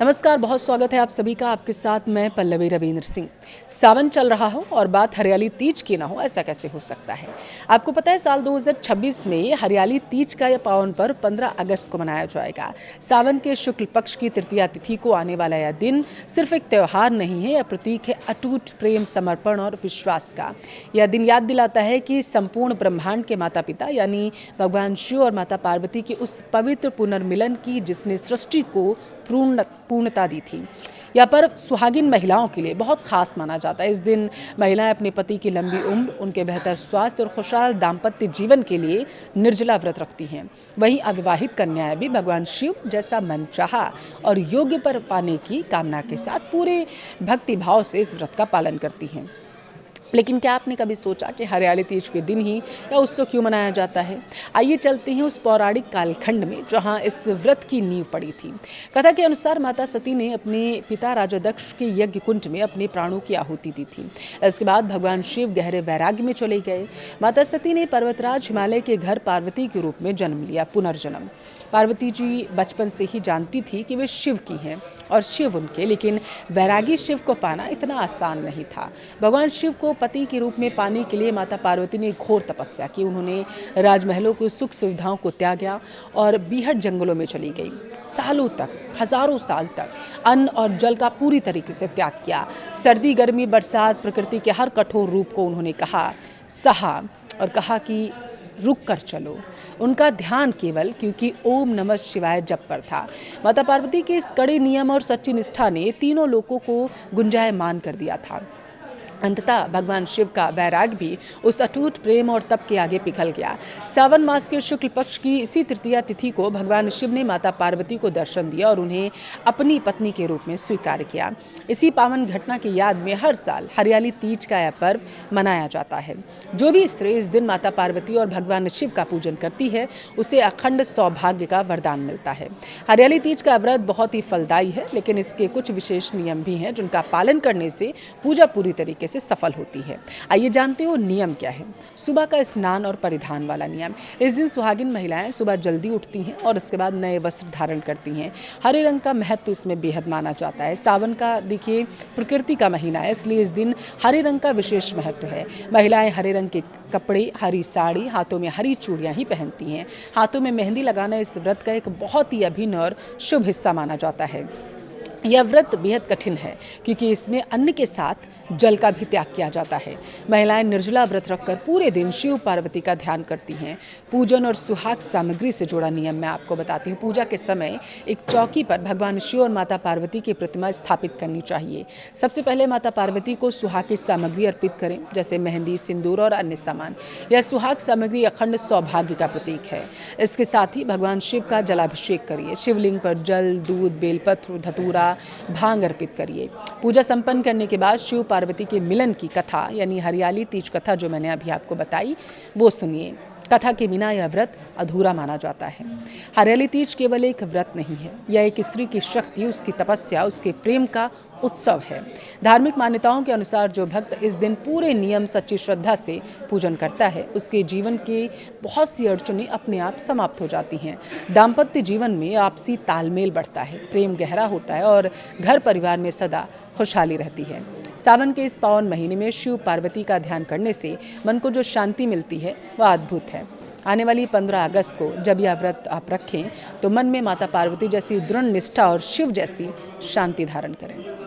नमस्कार, बहुत स्वागत है आप सभी का। आपके साथ मैं पल्लवी रविंद्र सिंह। सावन चल रहा हो और बात हरियाली तीज की ना हो, ऐसा कैसे हो सकता है। आपको पता है साल 2026 में हरियाली तीज का यह पावन पर्व 15 अगस्त को मनाया जाएगा। सावन के शुक्ल पक्ष की तृतीया तिथि को आने वाला यह दिन सिर्फ एक त्यौहार नहीं है, यह प्रतीक है अटूट प्रेम, समर्पण और विश्वास का। यह दिन याद दिलाता है कि संपूर्ण ब्रह्मांड के माता पिता यानी भगवान शिव और माता पार्वती के उस पवित्र पुनर्मिलन की जिसने सृष्टि को पूर्णता दी थी। यह पर्व सुहागिन महिलाओं के लिए बहुत खास माना जाता है। इस दिन महिलाएं अपने पति की लंबी उम्र, उनके बेहतर स्वास्थ्य और खुशहाल दाम्पत्य जीवन के लिए निर्जला व्रत रखती हैं। वहीं अविवाहित कन्याएं भी भगवान शिव जैसा मनचाहा और योग्य पर पाने की कामना के साथ पूरे भक्ति भाव से इस व्रत का पालन करती हैं। लेकिन क्या आपने कभी सोचा कि हरियाली तीज के दिन ही या उत्सव क्यों मनाया जाता है? आइए चलते हैं उस पौराणिक कालखंड में जहां इस व्रत की नींव पड़ी थी। कथा के अनुसार माता सती ने अपने पिता राजा दक्ष के यज्ञ कुंड में अपने प्राणों की आहुति दी थी। इसके बाद भगवान शिव गहरे वैराग्य में चले गए। माता सती ने पर्वतराज हिमालय के घर पार्वती के रूप में जन्म लिया, पुनर्जन्म। पार्वती जी बचपन से ही जानती थी कि वे शिव की हैं और शिव उनके, लेकिन वैरागी शिव को पाना इतना आसान नहीं था। भगवान शिव को पति के रूप में पाने के लिए माता पार्वती ने घोर तपस्या की। उन्होंने राजमहलों की सुख सुविधाओं को त्यागा और बीहड़ जंगलों में चली गई। सालों तक, हजारों साल तक अन्न और जल का पूरी तरीके से त्याग किया। सर्दी, गर्मी, बरसात, प्रकृति के हर कठोर रूप को उन्होंने सहा और कहा कि रुक कर चलो। उनका ध्यान केवल क्योंकि ओम नमः शिवाय जप पर था। माता पार्वती के इस कड़े नियम और सच्ची निष्ठा ने तीनों लोकों को गुंजायमान कर दिया था। अंततः भगवान शिव का वैराग भी उस अटूट प्रेम और तप के आगे पिघल गया। सावन मास के शुक्ल पक्ष की इसी तृतीया तिथि को भगवान शिव ने माता पार्वती को दर्शन दिया और उन्हें अपनी पत्नी के रूप में स्वीकार किया। इसी पावन घटना की याद में हर साल हरियाली तीज का यह पर्व मनाया जाता है। जो भी स्त्री इस दिन माता पार्वती और भगवान शिव का पूजन करती है, उसे अखंड सौभाग्य का वरदान मिलता है। हरियाली तीज का व्रत बहुत ही फलदायी है, लेकिन इसके कुछ विशेष नियम भी हैं जिनका पालन करने से पूजा पूरी तरीके से सफल होती है। आइए जानते हो नियम क्या है। सुबह का स्नान और परिधान वाला नियम। इस दिन सुहागिन महिलाएं सुबह जल्दी उठती हैं और उसके बाद नए वस्त्र धारण करती हैं। हरे रंग का महत्व इसमें बेहद माना जाता है। सावन का देखिए प्रकृति का महीना है, इसलिए इस दिन हरे रंग का विशेष महत्व है। महिलाएं हरे रंग के कपड़े, हरी साड़ी, हाथों में हरी चूड़ियां ही पहनती हैं। हाथों में मेहंदी लगाना इस व्रत का एक बहुत ही अभिन्न और शुभ हिस्सा माना जाता है। यह व्रत बेहद कठिन है क्योंकि इसमें अन्न के साथ जल का भी त्याग किया जाता है। महिलाएं निर्जला व्रत रखकर पूरे दिन शिव पार्वती का ध्यान करती हैं। पूजन और सुहाग सामग्री से जुड़ा नियम मैं आपको बताती हूँ। पूजा के समय एक चौकी पर भगवान शिव और माता पार्वती की प्रतिमा स्थापित करनी चाहिए। सबसे पहले माता पार्वती को सुहाग की सामग्री अर्पित करें, जैसे मेहंदी, सिंदूर और अन्य सामान। यह सुहाग सामग्री अखंड सौभाग्य का प्रतीक है। इसके साथ ही भगवान शिव का जलाभिषेक करिए। शिवलिंग पर जल, दूध, बेलपत्र, धतूरा, भांग अर्पित करिए। पूजा संपन्न करने के बाद शिव पार्वती के मिलन की कथा यानी हरियाली तीज कथा जो मैंने अभी आपको बताई, वो सुनिए। कथा के बिना यह व्रत अधूरा माना जाता है। हरियाली तीज केवल एक व्रत नहीं है, यह एक स्त्री की शक्ति, उसकी तपस्या, उसके प्रेम का उत्सव है। धार्मिक मान्यताओं के अनुसार जो भक्त इस दिन पूरे नियम, सच्ची श्रद्धा से पूजन करता है, उसके जीवन के बहुत सी अड़चनें अपने आप समाप्त हो जाती हैं। दाम्पत्य जीवन में आपसी तालमेल बढ़ता है, प्रेम गहरा होता है और घर परिवार में सदा खुशहाली रहती है। सावन के इस पावन महीने में शिव पार्वती का ध्यान करने से मन को जो शांति मिलती है वह अद्भुत है। आने वाली 15 अगस्त को जब यह व्रत आप रखें तो मन में माता पार्वती जैसी दृढ़ निष्ठा और शिव जैसी शांति धारण करें।